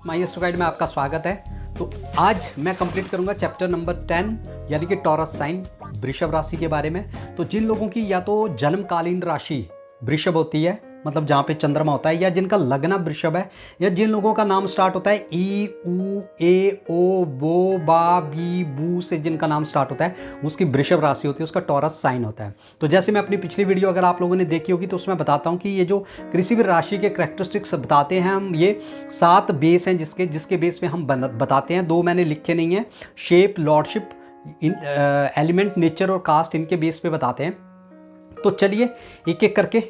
माई astro guide में आपका स्वागत है। तो आज मैं कंप्लीट करूंगा चैप्टर नंबर 10 यानी कि टॉरस साइन वृषभ राशि के बारे में। तो जिन लोगों की या तो जन्मकालीन राशि वृषभ होती है, मतलब जहाँ पे चंद्रमा होता है, या जिनका लग्न वृषभ है, या जिन लोगों का नाम स्टार्ट होता है ई उ ए ओ बो बा बी बू से, जिनका नाम स्टार्ट होता है उसकी वृषभ राशि होती है, उसका टॉरस साइन होता है। तो जैसे मैं अपनी पिछली वीडियो अगर आप लोगों ने देखी होगी तो उसमें बताता हूँ कि ये जो किसी भी राशि के करैक्टरिस्टिक्स बताते हैं हम, ये 7 बेस हैं जिसके बेस पे हम बताते हैं। 2 मैंने लिखे नहीं है, शेप, लॉर्डशिप, एलिमेंट, नेचर और कास्ट, इनके बेस पे बताते हैं। तो चलिए एक एक करके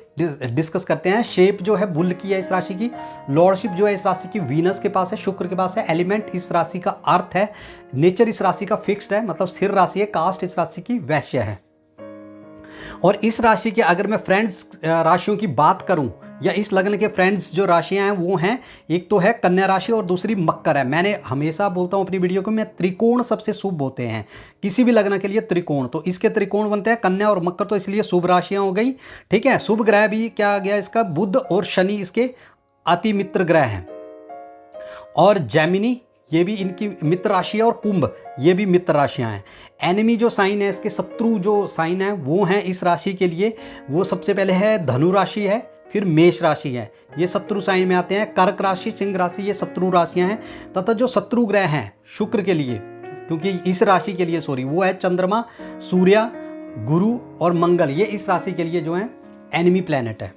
डिस्कस करते हैं। शेप जो है बुल की है इस राशि की, लॉर्डशिप जो है इस राशि की वीनस के पास है, शुक्र के पास है, एलिमेंट इस राशि का अर्थ है, नेचर इस राशि का फिक्स्ड है मतलब स्थिर राशि है, कास्ट इस राशि की वैश्य है। और इस राशि के अगर मैं फ्रेंड्स राशियों की बात करूं या इस लग्न के फ्रेंड्स जो राशियां हैं वो हैं, एक तो है कन्या राशि और दूसरी मकर है। मैंने हमेशा बोलता हूं अपनी वीडियो को में, त्रिकोण सबसे शुभ होते हैं किसी भी लग्न के लिए, त्रिकोण। तो इसके त्रिकोण बनते हैं कन्या और मकर, तो इसलिए शुभ राशियां हो गई। ठीक है, शुभ ग्रह भी क्या आ गया इसका, बुध और शनि इसके अति मित्र ग्रह हैं। और जैमिनी ये भी इनकी मित्र राशि है, और कुंभ ये भी मित्र राशियां हैं। एनिमी जो साइन है इसके, शत्रु जो साइन है वो हैं इस राशि के लिए, वो सबसे पहले है धनु राशि है, फिर मेष राशि है, ये शत्रु साइन में आते हैं। कर्क राशि, सिंह राशि, ये शत्रु राशियां हैं। तथा जो शत्रु ग्रह हैं शुक्र के लिए, क्योंकि इस राशि के लिए वो है चंद्रमा, सूर्य, गुरु और मंगल, ये इस राशि के लिए जो है एनिमी प्लैनेट है।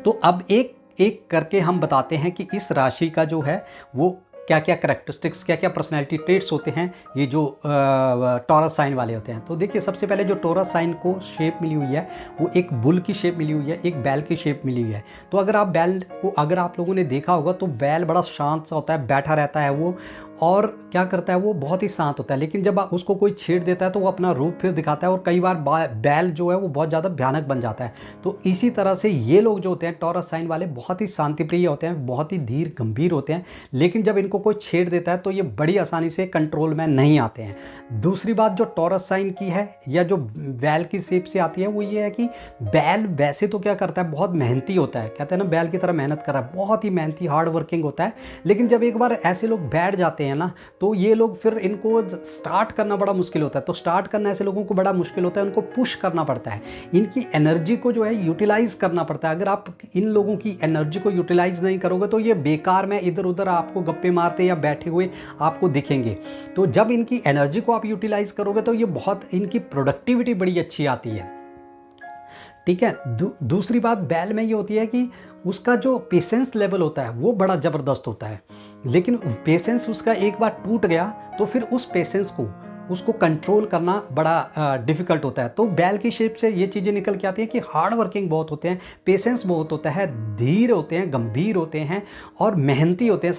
तो अब एक एक करके हम बताते हैं कि इस राशि का जो है वो क्या क्या करैक्टरिस्टिक्स, क्या क्या पर्सनैलिटी ट्रेट्स होते हैं ये जो टॉरस साइन वाले होते हैं। तो देखिए सबसे पहले जो टॉरस साइन को शेप मिली हुई है वो एक बुल की शेप मिली हुई है, एक बैल की शेप मिली हुई है। तो अगर आप बैल को अगर आप लोगों ने देखा होगा तो बैल बड़ा शांत सा होता है, बैठा रहता है वो, और क्या करता है वो बहुत ही शांत होता है। लेकिन जब उसको कोई छेड़ देता है तो वो अपना रूप फिर दिखाता है, और कई बार बैल जो है वो बहुत ज़्यादा भयानक बन जाता है। तो इसी तरह से ये लोग जो होते हैं टॉरस साइन वाले बहुत ही शांतिप्रिय होते हैं, बहुत ही धीर गंभीर होते हैं, लेकिन जब इनको कोई छेड़ देता है तो ये बड़ी आसानी से कंट्रोल में नहीं आते हैं। दूसरी बात जो टॉरस साइन की है या जो बैल की शेप से आती है वो ये है कि बैल वैसे तो क्या करता है, बहुत मेहनती होता है, कहते हैं ना बैल की तरह मेहनत कर रहा है, बहुत ही मेहनती हार्ड वर्किंग होता है। लेकिन जब एक बार ऐसे लोग बैठ जाते हैं ना तो ये लोग फिर इनको स्टार्ट करना बड़ा मुश्किल होता है। तो स्टार्ट करना ऐसे लोगों को बड़ा मुश्किल होता है, उनको पुश करना पड़ता है, इनकी एनर्जी को जो है यूटिलाइज करना पड़ता है। अगर आप इन लोगों की एनर्जी को यूटिलाइज नहीं करोगे तो ये बेकार में इधर उधर आपको गप्पे मारते या बैठे हुए आपको दिखेंगे। तो जब इनकी एनर्जी को आप यूटिलाइज करोगे तो ये बहुत, इनकी प्रोडक्टिविटी बड़ी अच्छी आती है। ठीक है, दूसरी बात बैल में ये होती है कि उसका जो पेशेंस लेवल होता है वो बड़ा ज़बरदस्त होता है, लेकिन पेशेंस उसका एक बार टूट गया तो फिर उस पेशेंस को उसको कंट्रोल करना बड़ा डिफ़िकल्ट होता है। तो बैल की शेप से ये चीज़ें निकल के आती हैं कि हार्ड वर्किंग बहुत होते हैं, पेशेंस बहुत होता है, धीर होते हैं, गंभीर होते हैं और मेहनती होते हैं,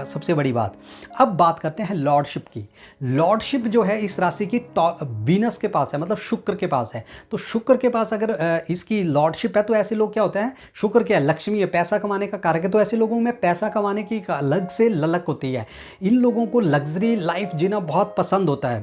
सबसे बड़ी बात। अब बात करते हैं लॉर्डशिप की। लॉर्डशिप जो है इस राशि की वीनस के पास है, मतलब शुक्र के पास है। तो शुक्र के पास अगर इसकी लॉर्डशिप है तो ऐसे लोग क्या होते हैं, शुक्र क्या है, लक्ष्मी है, पैसा कमाने का कारक है। तो ऐसे लोगों में पैसा कमाने की अलग से ललक होती है। इन लोगों को लग्जरी लाइफ जीना बहुत पसंद होता है,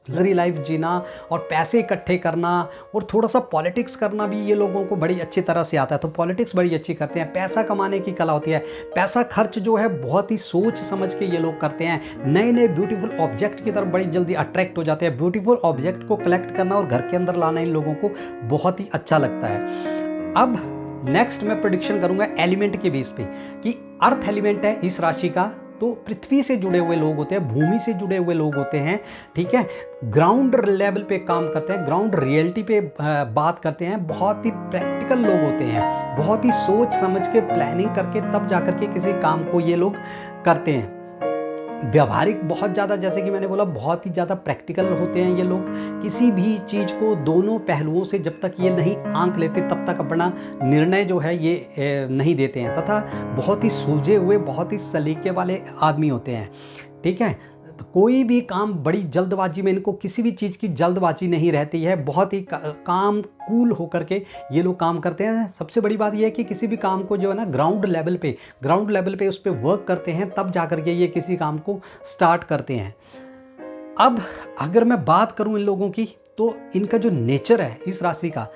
लग्जरी लाइफ जीना और पैसे इकट्ठे करना, और थोड़ा सा पॉलिटिक्स करना भी ये लोगों को बड़ी अच्छी तरह से आता है। तो पॉलिटिक्स बड़ी अच्छी करते हैं, पैसा कमाने की कला होती है। पैसा खर्च जो है बहुत ही सोच समझ के ये लोग करते हैं। नए नए ब्यूटीफुल ऑब्जेक्ट की तरफ बड़ी जल्दी अट्रैक्ट हो जाते हैं। ब्यूटीफुल ऑब्जेक्ट को कलेक्ट करना और घर के अंदर लाना इन लोगों को बहुत ही अच्छा लगता है। अब नेक्स्ट मैं प्रेडिक्शन करूंगा एलिमेंट के बेस पे कि अर्थ एलिमेंट है इस राशि का, तो पृथ्वी से जुड़े हुए लोग होते हैं, भूमि से जुड़े हुए लोग होते हैं। ठीक है, ग्राउंड लेवल पे काम करते हैं, ग्राउंड रियलिटी पे बात करते हैं, बहुत ही प्रैक्टिकल लोग होते हैं, बहुत ही सोच समझ के प्लानिंग करके तब जाकर के किसी काम को ये लोग करते हैं। व्यावहारिक बहुत ज़्यादा, जैसे कि मैंने बोला, बहुत ही ज़्यादा प्रैक्टिकल होते हैं ये लोग। किसी भी चीज़ को दोनों पहलुओं से जब तक ये नहीं आंक लेते तब तक अपना निर्णय जो है ये नहीं देते हैं। तथा बहुत ही सुलझे हुए, बहुत ही सलीके वाले आदमी होते हैं। ठीक है, कोई भी काम बड़ी जल्दबाजी में, इनको किसी भी चीज़ की जल्दबाजी नहीं रहती है, बहुत ही काम कूल होकर के ये लोग काम करते हैं। सबसे बड़ी बात यह है कि किसी भी काम को जो है ना ग्राउंड लेवल पे उस पर वर्क करते हैं, तब जाकर के ये किसी काम को स्टार्ट करते हैं। अब अगर मैं बात करूं इन लोगों की, तो इनका जो नेचर है इस राशि का,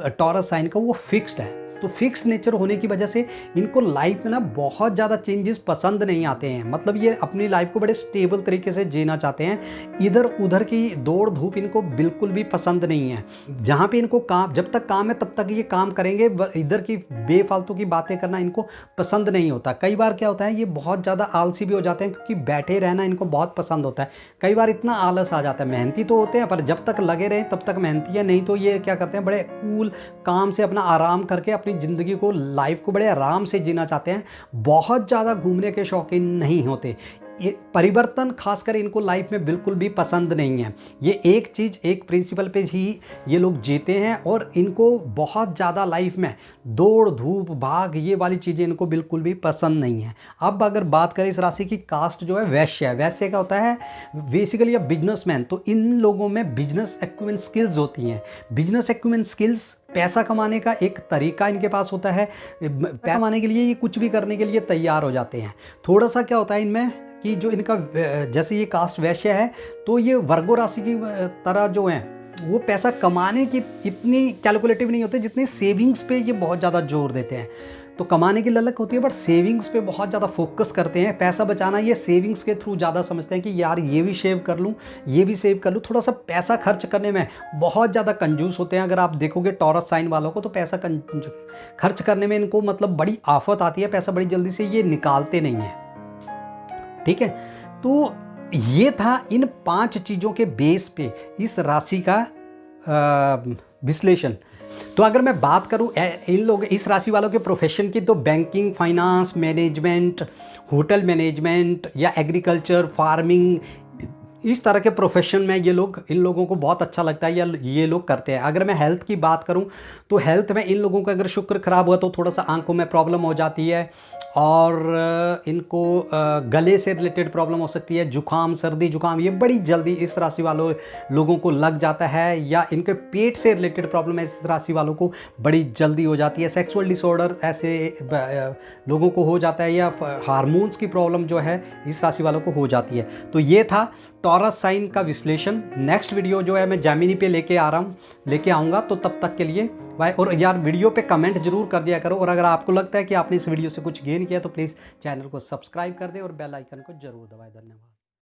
टॉरस साइन का, वो फिक्स्ड है। तो फिक्स नेचर होने की वजह से इनको लाइफ में ना बहुत ज़्यादा चेंजेस पसंद नहीं आते हैं। मतलब ये अपनी लाइफ को बड़े स्टेबल तरीके से जीना चाहते हैं, इधर उधर की दौड़ धूप इनको बिल्कुल भी पसंद नहीं है। जहाँ पे इनको काम, जब तक काम है तब तक ये काम करेंगे, इधर की बेफालतू की बातें करना इनको पसंद नहीं होता। कई बार क्या होता है, ये बहुत ज़्यादा आलसी भी हो जाते हैं, क्योंकि बैठे रहना इनको बहुत पसंद होता है। कई बार इतना आलस आ जाता है, मेहनती तो होते हैं पर जब तक लगे रहे तब तक मेहनती है, नहीं तो ये क्या करते हैं, बड़े कूल काम से अपना आराम करके अपनी ज़िंदगी को, लाइफ को बड़े आराम से जीना चाहते हैं। बहुत ज़्यादा घूमने के शौकीन नहीं होते। ये परिवर्तन खासकर इनको लाइफ में बिल्कुल भी पसंद नहीं है। ये एक चीज़, एक प्रिंसिपल पे ही ये लोग जीते हैं, और इनको बहुत ज़्यादा लाइफ में दौड़ धूप भाग ये वाली चीज़ें इनको बिल्कुल भी पसंद नहीं है। अब अगर बात करें इस राशि की, कास्ट जो है वैश्य है। वैश्य का होता है बेसिकली अ बिजनेसमैन। तो इन लोगों में बिजनेस एक्यूमेन स्किल्स होती हैं। बिजनेस एक्यूमेन स्किल्स, पैसा कमाने का एक तरीका इनके पास होता है। पैसा कमाने के लिए ये कुछ भी करने के लिए तैयार हो जाते हैं। थोड़ा सा क्या होता है इनमें कि जो इनका, जैसे ये कास्ट वैश्य है, तो ये वर्गो राशि की तरह जो हैं वो पैसा कमाने की इतनी कैलकुलेटिव नहीं होते, जितने सेविंग्स पे ये बहुत ज़्यादा जोर देते हैं। तो कमाने की ललक होती है बट सेविंग्स पे बहुत ज़्यादा फोकस करते हैं। पैसा बचाना ये सेविंग्स के थ्रू ज़्यादा समझते हैं कि यार ये भी सेव कर लूँ, ये भी सेव कर लूँ। थोड़ा सा पैसा खर्च करने में बहुत ज़्यादा कंजूस होते हैं। अगर आप देखोगे टॉरस साइन वालों को, तो पैसा खर्च करने में इनको मतलब बड़ी आफत आती है, पैसा बड़ी जल्दी से ये निकालते नहीं हैं। ठीक है, तो ये था इन 5 चीज़ों के बेस पे इस राशि का विश्लेषण। तो अगर मैं बात करूं इन लोग, इस राशि वालों के प्रोफेशन की, तो banking, finance, management, hotel management या एग्रीकल्चर, फार्मिंग, इस तरह के प्रोफेशन में ये लोग, इन लोगों को बहुत अच्छा लगता है या ये लोग करते हैं। अगर मैं हेल्थ की बात करूं तो हेल्थ में इन लोगों का अगर शुक्र खराब हुआ तो थोड़ा सा आंखों में प्रॉब्लम हो जाती है, और इनको गले से रिलेटेड प्रॉब्लम हो सकती है। जुकाम, सर्दी जुकाम ये बड़ी जल्दी इस राशि वालों लोगों को लग जाता है, या इनके पेट से रिलेटेड प्रॉब्लम इस राशि वालों को बड़ी जल्दी हो जाती है। सेक्सुअल डिसऑर्डर ऐसे लोगों को हो जाता है, या हार्मोन्स की प्रॉब्लम जो है इस राशि वालों को हो जाती है। तो ये था टॉरस साइन का विश्लेषण। नेक्स्ट वीडियो जो है मैं जेमिनी पे लेके आऊँगा। तो तब तक के लिए बाय। और यार वीडियो पे कमेंट जरूर कर दिया करो, और अगर आपको लगता है कि आपने इस वीडियो से कुछ गेन किया तो प्लीज़ चैनल को सब्सक्राइब कर दें और बेल आइकन को जरूर दबाएं। धन्यवाद।